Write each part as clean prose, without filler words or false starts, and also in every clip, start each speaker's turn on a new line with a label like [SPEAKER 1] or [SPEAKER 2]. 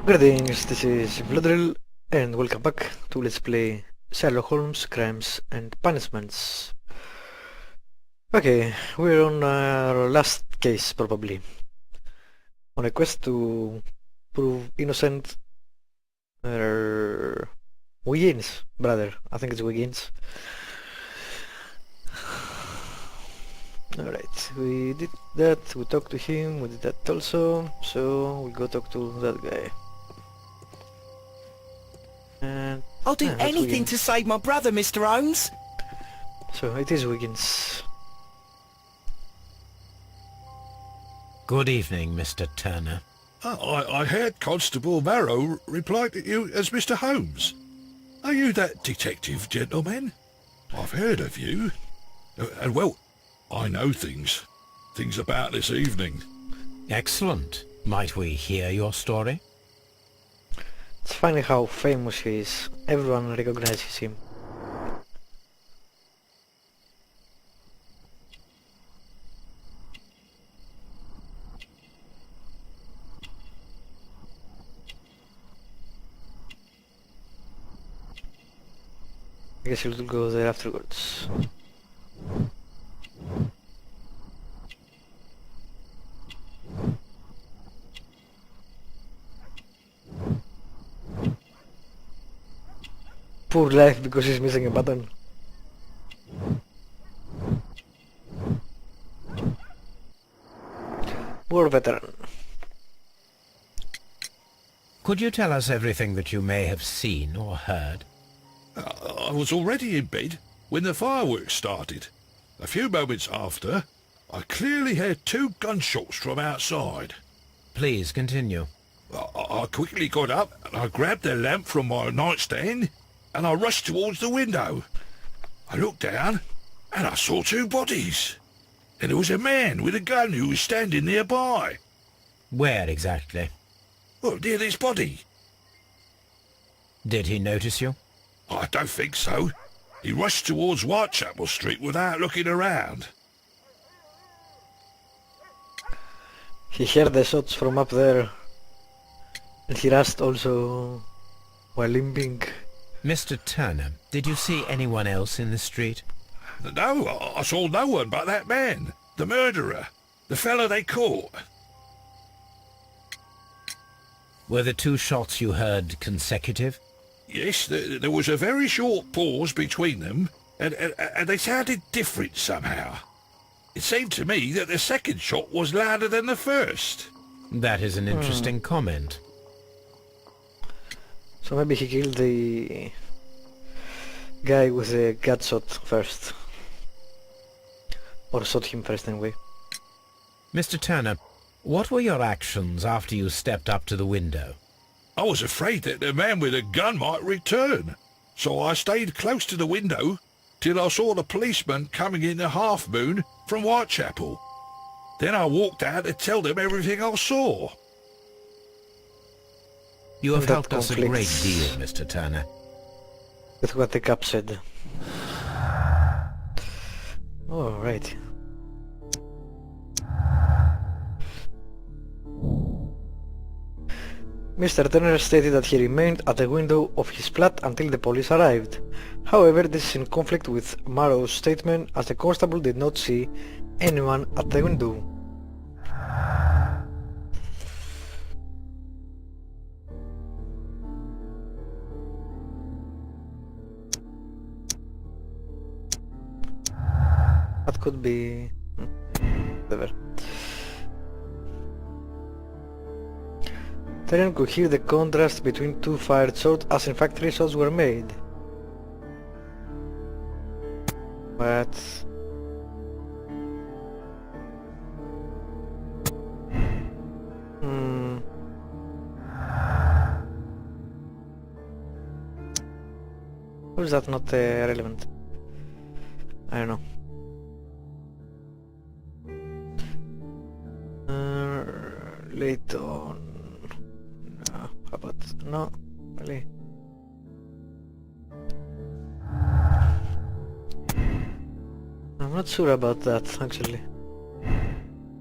[SPEAKER 1] Greetings, this is Bloodrill, and welcome back to Let's Play Sherlock Holmes Crimes and Punishments. Okay, we're on our last case, probably. On a quest to prove innocent Wiggins, brother. I think it's Wiggins. Alright, we did that, we talked to him, we did that also, so we'll go talk to that guy. And
[SPEAKER 2] I'll do
[SPEAKER 1] that's
[SPEAKER 2] anything
[SPEAKER 1] Wiggins.
[SPEAKER 2] to save my brother, Mr. Holmes.
[SPEAKER 1] So it is Wiggins.
[SPEAKER 3] Good evening, Mr. Turner.
[SPEAKER 4] I heard Constable Marrow reply to you as Mr. Holmes. Are you that detective gentleman? I've heard of you. And well, I know things about this evening.
[SPEAKER 3] Excellent. Might we hear your story?
[SPEAKER 1] It's funny how famous he is. Everyone recognizes him. I guess we'll go there afterwards. Poor life because he's missing a button. War veteran.
[SPEAKER 3] Could you tell us everything that you may have seen or heard?
[SPEAKER 4] I was already in bed when the fireworks started. A few moments after, I clearly heard two gunshots from outside.
[SPEAKER 3] Please continue.
[SPEAKER 4] I quickly got up and I grabbed the lamp from my nightstand and I rushed towards the window. I looked down and I saw two bodies. And there was a man with a gun who was standing nearby.
[SPEAKER 3] Where exactly?
[SPEAKER 4] Well, near this body.
[SPEAKER 3] Did he notice you?
[SPEAKER 4] I don't think so. He rushed towards Whitechapel Street without looking around.
[SPEAKER 1] He heard the shots from up there. And he rushed also while limping.
[SPEAKER 3] Mr. Turner, did you see anyone else in the street?
[SPEAKER 4] No, I saw no one but that man, the murderer, the fellow they caught.
[SPEAKER 3] Were the two shots you heard consecutive?
[SPEAKER 4] Yes, there was a very short pause between them, and they sounded different somehow. It seemed to me that the second shot was louder than the first.
[SPEAKER 3] That is an interesting comment.
[SPEAKER 1] So maybe he killed the guy with the gunshot first. Or shot him first anyway.
[SPEAKER 3] Mr. Turner, what were your actions after you stepped up to the window?
[SPEAKER 4] I was afraid that the man with a gun might return, so I stayed close to the window till I saw the policeman coming in the half-moon from Whitechapel. Then I walked out to tell them everything I saw.
[SPEAKER 3] You have
[SPEAKER 1] That
[SPEAKER 3] helped us a great
[SPEAKER 1] conflicts
[SPEAKER 3] deal, Mr. Turner.
[SPEAKER 1] with what the cop said. Oh, right. Mr. Turner stated that he remained at the window of his flat until the police arrived. However, this is in conflict with Marrow's statement, as the constable did not see anyone at the window. That could be... whatever. Turner could hear the contrast between two fired shots, as in fact 3 shots were made. But... Or is that not relevant? I don't know. Late on... how about... no, really? I'm not sure about that, actually.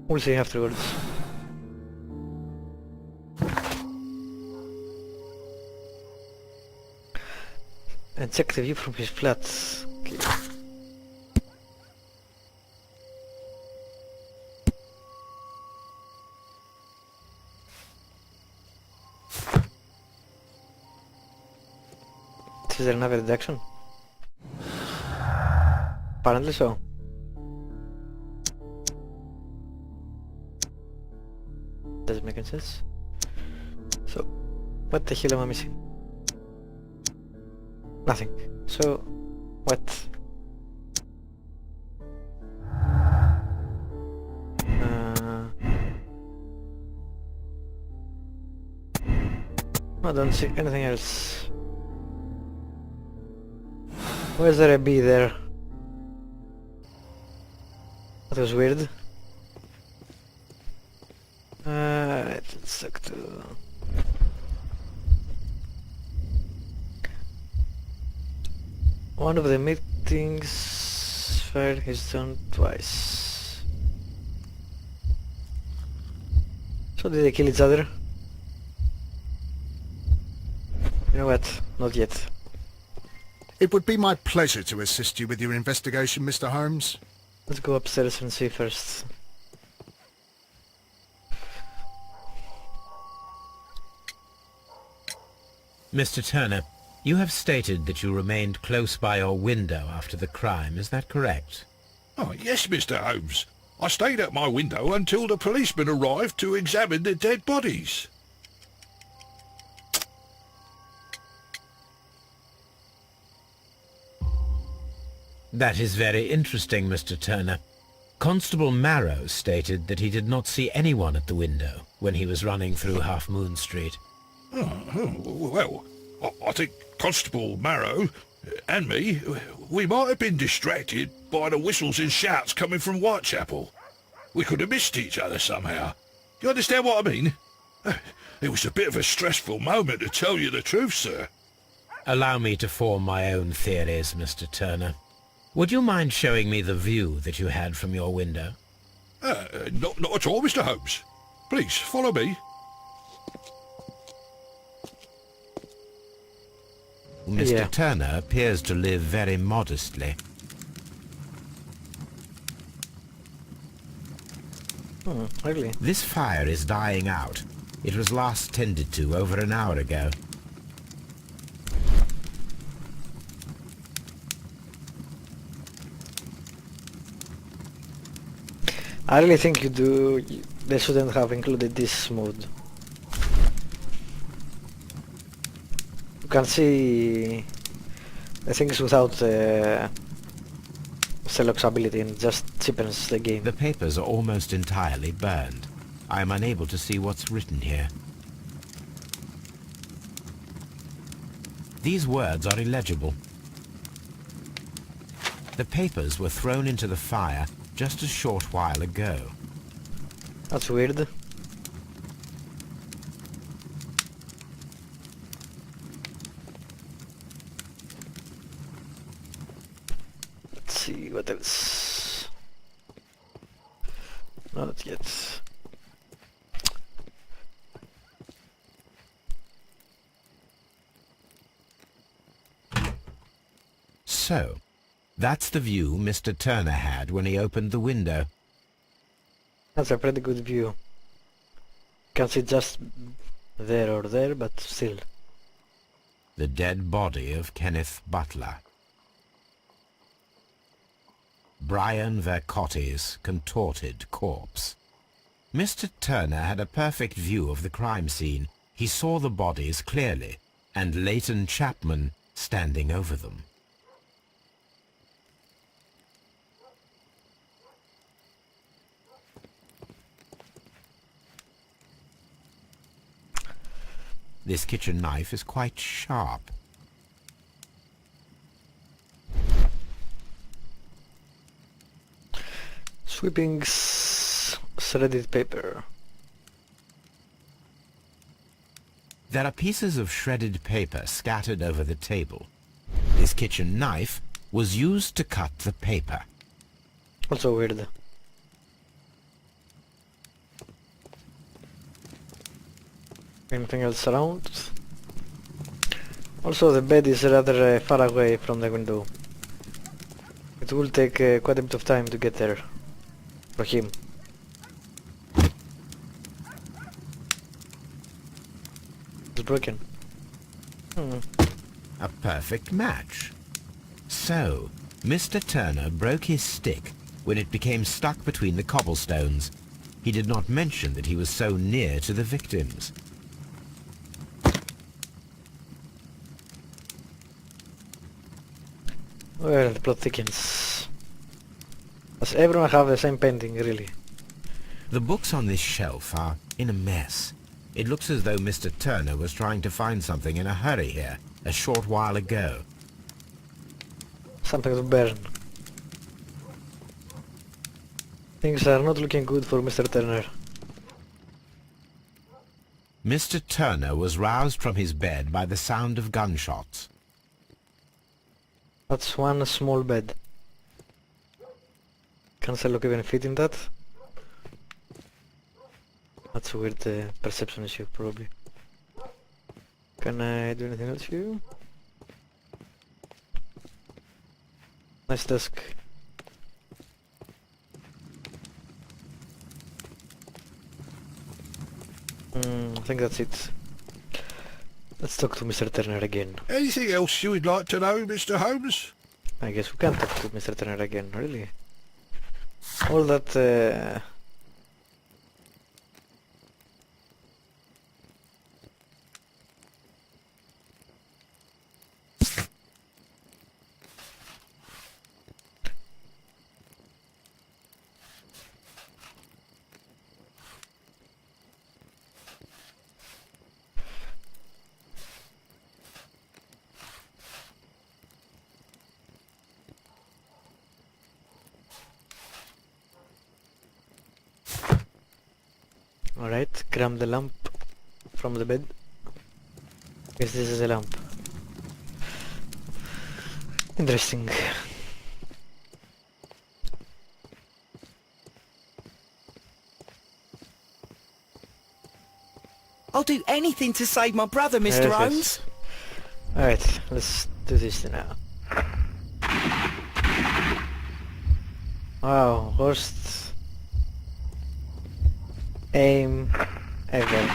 [SPEAKER 1] We'll see afterwards. and check the view from his flat. Okay. Is there another deduction? Apparently so. Doesn't make any sense. So, what the hell am I missing? Nothing. So, what? I don't see anything else. Where's there a bee there? That was weird. Let's talk to... One of the meetings fired his turn twice. So did they kill each other? You know what? Not yet.
[SPEAKER 5] It would be my pleasure to assist you with your investigation, Mr. Holmes.
[SPEAKER 1] Let's go upstairs and see first.
[SPEAKER 3] Mr. Turner, you have stated that you remained close by your window after the crime, is that correct?
[SPEAKER 4] Oh, yes, Mr. Holmes. I stayed at my window until the policeman arrived to examine the dead bodies.
[SPEAKER 3] That is very interesting, Mr. Turner. Constable Marrow stated that he did not see anyone at the window when he was running through Half Moon Street.
[SPEAKER 4] Well, I think Constable Marrow and me, we might have been distracted by the whistles and shouts coming from Whitechapel. We could have missed each other somehow. You understand what I mean? It was a bit of a stressful moment, to tell you the truth, sir.
[SPEAKER 3] Allow me to form my own theories, Mr. Turner. Would you mind showing me the view that you had from your window?
[SPEAKER 4] Not at all, Mr. Holmes. Please, follow me.
[SPEAKER 3] Mr.
[SPEAKER 1] Yeah.
[SPEAKER 3] Turner appears to live very modestly.
[SPEAKER 1] Really?
[SPEAKER 3] This fire is dying out. It was last tended to over an hour ago.
[SPEAKER 1] I really think they shouldn't have included this mode. You can see the things without Sherlock's ability and just cheapens the game.
[SPEAKER 3] The papers are almost entirely burned. I am unable to see what's written here. These words are illegible. The papers were thrown into the fire just a short while ago.
[SPEAKER 1] That's weird. Let's see what else. Not yet.
[SPEAKER 3] So, that's the view Mr. Turner had when he opened the window.
[SPEAKER 1] That's a pretty good view. You can see just there or there, but still.
[SPEAKER 3] The dead body of Kenneth Butler. Brian Vercotti's contorted corpse. Mr. Turner had a perfect view of the crime scene. He saw the bodies clearly, and Leighton Chapman standing over them. This kitchen knife is quite sharp.
[SPEAKER 1] Sweepings, shredded paper.
[SPEAKER 3] There are pieces of shredded paper scattered over the table. This kitchen knife was used to cut the paper.
[SPEAKER 1] Also weird. Anything else around? Also, the bed is rather far away from the window. It will take quite a bit of time to get there for him. It's broken.
[SPEAKER 3] A perfect match. So, Mr. Turner broke his stick when it became stuck between the cobblestones. He did not mention that he was so near to the victims.
[SPEAKER 1] Well, the plot thickens. Does everyone have the same painting, really?
[SPEAKER 3] The books on this shelf are in a mess. It looks as though Mr. Turner was trying to find something in a hurry here, a short while ago.
[SPEAKER 1] Something to burn. Things are not looking good for Mr. Turner.
[SPEAKER 3] Mr. Turner was roused from his bed by the sound of gunshots.
[SPEAKER 1] That's one small bed. Can Sherlock even fit in that? That's a weird perception issue, probably. Can I do anything else here? Nice desk. I think that's it. Let's talk to Mr. Turner again.
[SPEAKER 4] Anything else you would like to know, Mr. Holmes?
[SPEAKER 1] I guess we can't talk to Mr. Turner again, really. All that Alright, grab the lamp from the bed. Guess this is a lamp. Interesting.
[SPEAKER 2] I'll do anything to save my brother, Mr.
[SPEAKER 1] Yes,
[SPEAKER 2] Holmes.
[SPEAKER 1] yes. Alright, let's do this now. Wow, worst aim ever.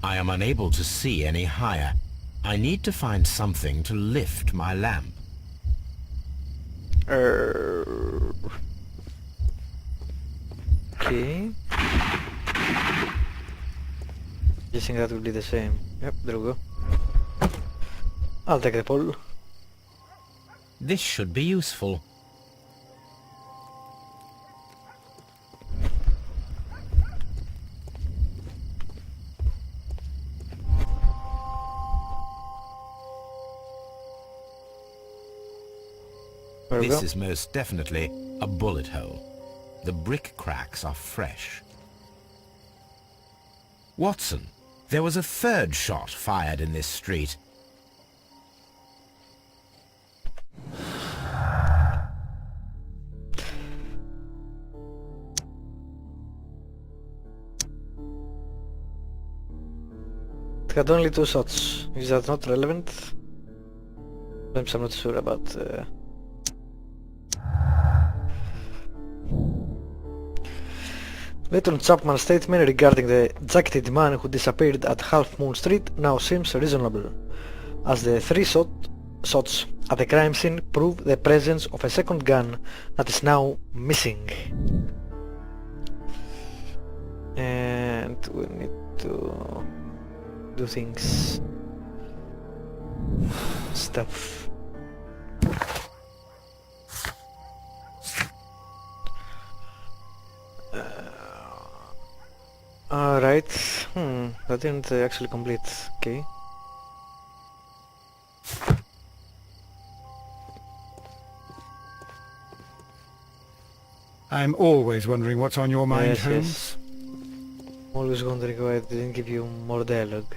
[SPEAKER 3] I am unable to see any higher. I need to find something to lift my lamp.
[SPEAKER 1] Okay. Guessing that will be the same. Yep, there we go. I'll take the pole.
[SPEAKER 3] This should be useful.
[SPEAKER 1] There we
[SPEAKER 3] This
[SPEAKER 1] go.
[SPEAKER 3] is most definitely a bullet hole. The brick cracks are fresh. Watson, there was a third shot fired in this street.
[SPEAKER 1] It had only 2 shots. Is that not relevant? Perhaps I'm not sure about... Lieutenant Chapman's statement regarding the jacketed man who disappeared at Half Moon Street now seems reasonable, as the 3 shots at the crime scene prove the presence of a second gun that is now missing. And we need to do things. Stuff. Alright, that didn't actually complete, okay.
[SPEAKER 5] I'm always wondering what's on your mind,
[SPEAKER 1] Yes,
[SPEAKER 5] Holmes.
[SPEAKER 1] yes. Always wondering why I didn't give you more dialogue.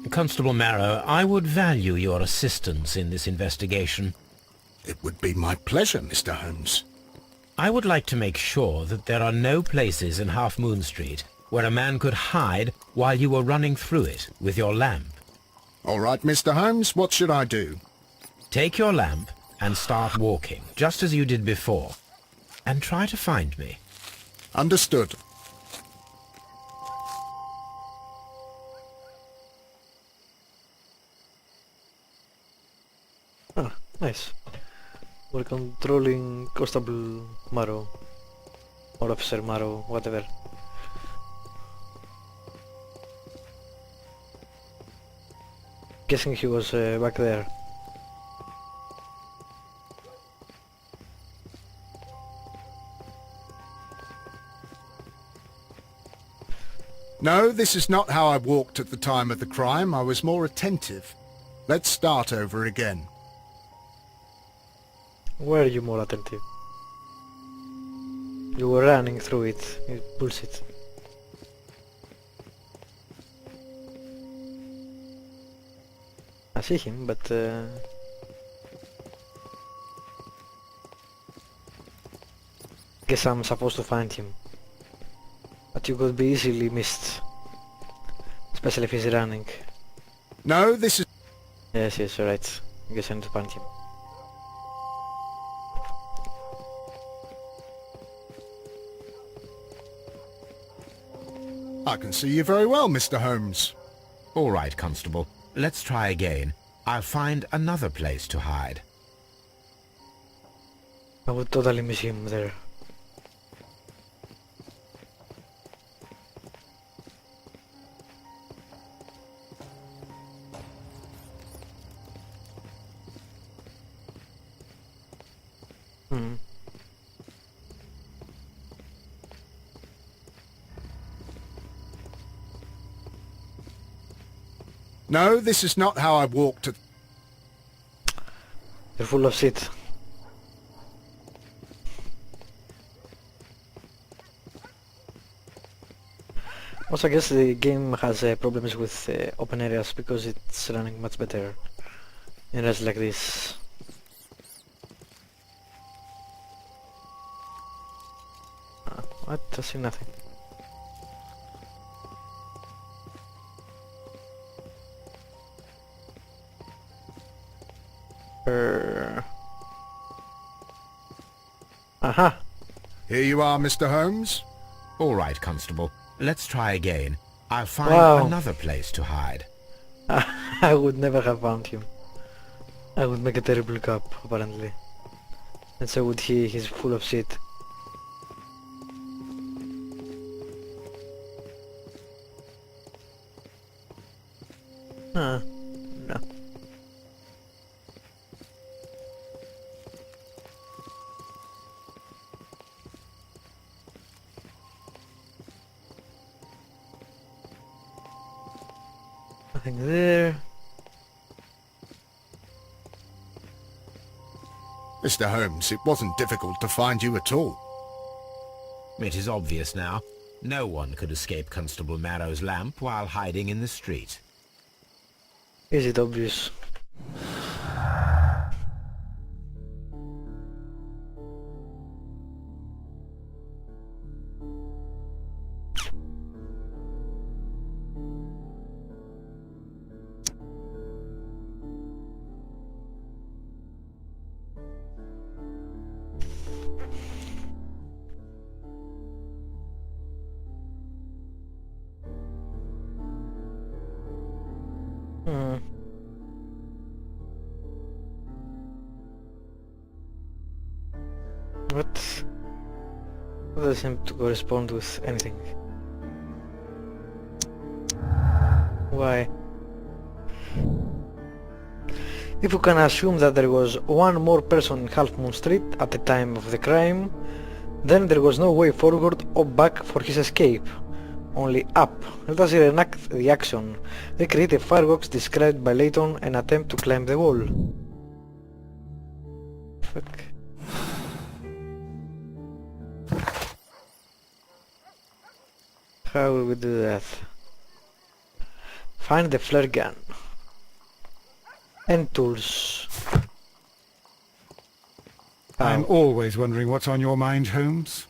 [SPEAKER 3] Constable Marrow, I would value your assistance in this investigation.
[SPEAKER 5] It would be my pleasure, Mr. Holmes.
[SPEAKER 3] I would like to make sure that there are no places in Half Moon Street where a man could hide while you were running through it with your lamp.
[SPEAKER 5] All right, Mr. Holmes, what should I do?
[SPEAKER 3] Take your lamp and start walking, just as you did before, and try to find me.
[SPEAKER 5] Understood.
[SPEAKER 1] Ah, nice. We're controlling Constable Marrow. Or Officer Marrow, whatever. Guessing he was back there.
[SPEAKER 5] No, this is not how I walked at the time of the crime. I was more attentive. Let's start over again.
[SPEAKER 1] Were you more attentive? You were running through it. You bullshit. I see him, but guess I'm supposed to find him. But you could be easily missed. Especially if he's running.
[SPEAKER 5] No, this is...
[SPEAKER 1] Yes, yes, you're right. I guess I need to find him.
[SPEAKER 5] I can see you very well, Mr. Holmes.
[SPEAKER 3] All right, Constable. Let's try again. I'll find another place to hide.
[SPEAKER 1] I would totally miss him there.
[SPEAKER 5] No, this is not how I walked at...
[SPEAKER 1] You're full of shit. Also, I guess the game has problems with open areas because it's running much better in areas like this. What? I see nothing. Aha!
[SPEAKER 5] Here you are, Mr. Holmes.
[SPEAKER 3] All right, Constable. Let's try again. I'll find
[SPEAKER 1] Wow.
[SPEAKER 3] another place to hide.
[SPEAKER 1] I would never have found him. I would make a terrible cop, apparently. And so would he. He's full of shit. No. Nothing there.
[SPEAKER 5] Mr. Holmes, it wasn't difficult to find you at all.
[SPEAKER 3] It is obvious now. No one could escape Constable Marrow's lamp while hiding in the street.
[SPEAKER 1] Is it obvious? What? That doesn't seem to correspond with anything. Why? If you can assume that there was one more person in Half Moon Street at the time of the crime, then there was no way forward or back for his escape. Only up. Let us reenact the action. They create a fireworks described by Layton and attempt to climb the wall. Fuck. How will we do that? Find the flare gun. And tools.
[SPEAKER 6] I'm
[SPEAKER 1] Ow.
[SPEAKER 6] always wondering what's on your mind, Holmes.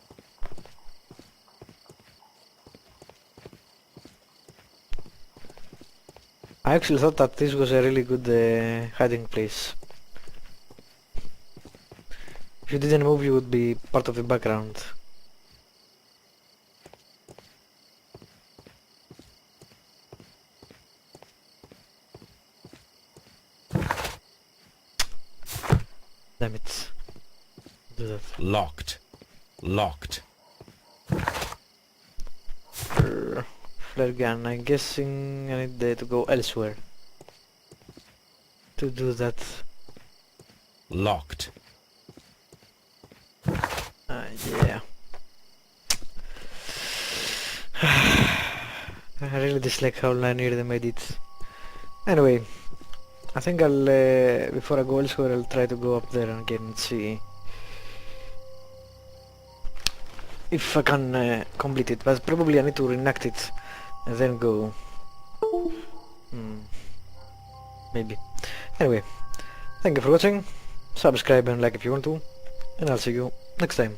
[SPEAKER 1] I actually thought that this was a really good hiding place. If you didn't move, you would be part of the background. Damn it. Do that.
[SPEAKER 3] Locked. Locked.
[SPEAKER 1] Flare gun. I'm guessing I need to go elsewhere to do that.
[SPEAKER 3] Locked.
[SPEAKER 1] Yeah. I really dislike how linear they made it. Anyway, I think I'll, before I go elsewhere, I'll try to go up there again and see if I can complete it, but probably I need to reenact it and then go. Maybe. Anyway, thank you for watching, subscribe and like if you want to, and I'll see you next time.